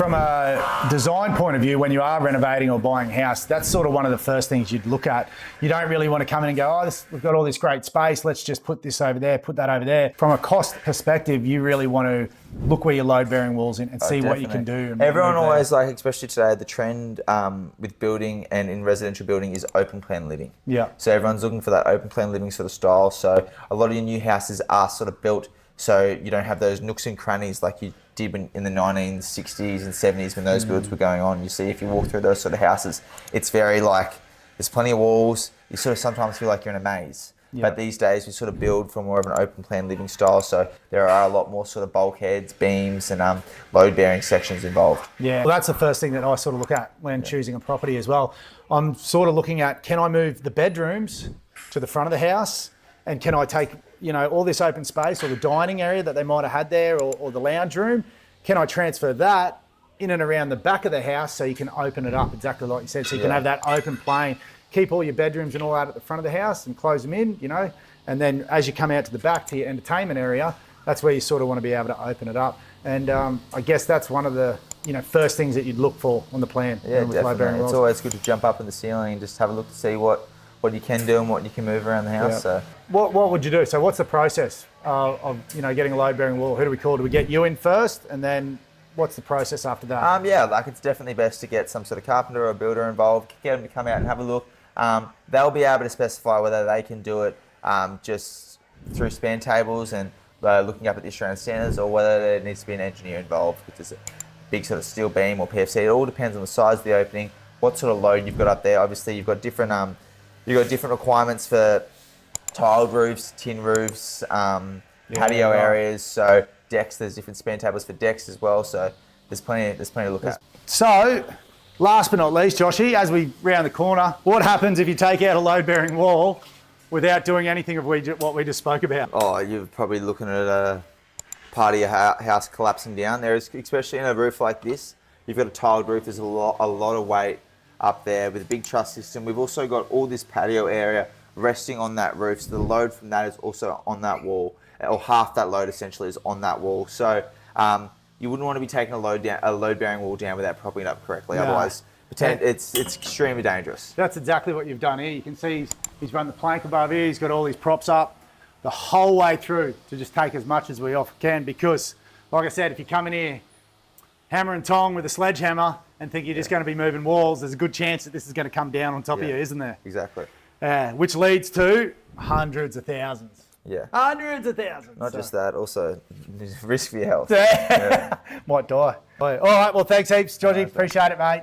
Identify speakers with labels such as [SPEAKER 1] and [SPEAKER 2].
[SPEAKER 1] from a design point of view, when you are renovating or buying a house, that's sort of one of the first things you'd look at. You don't really want to come in and go, oh, we've got all this great space, let's just put this over there, put that over there. From a cost perspective, you really want to look where your load-bearing walls in and see what you can do.
[SPEAKER 2] Everyone always, like, especially today, the trend with building and in residential building is open plan living.
[SPEAKER 1] Yeah.
[SPEAKER 2] So everyone's looking for that open plan living sort of style. So a lot of your new houses are sort of built so you don't have those nooks and crannies like you did in the 1960s and 70s when those builds were going on. You see, if you walk through those sort of houses, it's very like, there's plenty of walls. You sort of sometimes feel like you're in a maze. Yeah. But these days we sort of build for more of an open plan living style. So there are a lot more sort of bulkheads, beams and load bearing sections involved.
[SPEAKER 1] Yeah, well, that's the first thing that I sort of look at when choosing a property as well. I'm sort of looking at, can I move the bedrooms to the front of the house? And can I take, all this open space or the dining area that they might have had there or the lounge room, can I transfer that in and around the back of the house so you can open it up exactly like you said, so you can have that open plane, keep all your bedrooms and all that at the front of the house and close them in, and then as you come out to the back to your entertainment area, that's where you sort of want to be able to open it up. And I guess that's one of the first things that you'd look for on the plan.
[SPEAKER 2] Yeah, definitely. It's always good to jump up in the ceiling and just have a look to see what you can do and what you can move around the house. Yeah. So,
[SPEAKER 1] what would you do? So, what's the process of getting a load bearing wall? Who do we call? Do we get you in first, and then what's the process after that?
[SPEAKER 2] It's definitely best to get some sort of carpenter or a builder involved. Get them to come out and have a look. They'll be able to specify whether they can do it just through span tables and looking up at the Australian standards, or whether there needs to be an engineer involved, which is a big sort of steel beam or PFC. It all depends on the size of the opening, what sort of load you've got up there. Obviously, you've got different requirements for tiled roofs, tin roofs, patio areas. So decks, there's different span tables for decks as well. So there's plenty to look at.
[SPEAKER 1] So, last but not least, Joshy, as we round the corner, what happens if you take out a load-bearing wall without doing anything of what we just spoke about?
[SPEAKER 2] Oh, you're probably looking at a part of your house collapsing down. There is, especially in a roof like this, you've got a tiled roof. There's a lot of weight up there with a big truss system. We've also got all this patio area resting on that roof, so the load from that is also on that wall, or half that load essentially is on that wall. So you wouldn't want to be taking a load-bearing wall down without propping it up correctly. No. Otherwise, it's extremely dangerous.
[SPEAKER 1] That's exactly what you've done here. You can see he's run the plank above here. He's got all these props up the whole way through to just take as much as we often can, because, like I said, if you come in here hammer and tong with a sledgehammer and think you're just going to be moving walls, there's a good chance that this is going to come down on top of you, isn't there?
[SPEAKER 2] Exactly.
[SPEAKER 1] Which leads to hundreds of thousands.
[SPEAKER 2] Yeah.
[SPEAKER 1] Hundreds of thousands.
[SPEAKER 2] Not just that, also risk for your health.
[SPEAKER 1] Might die. All right, well, thanks heaps, Georgie. Appreciate it, mate.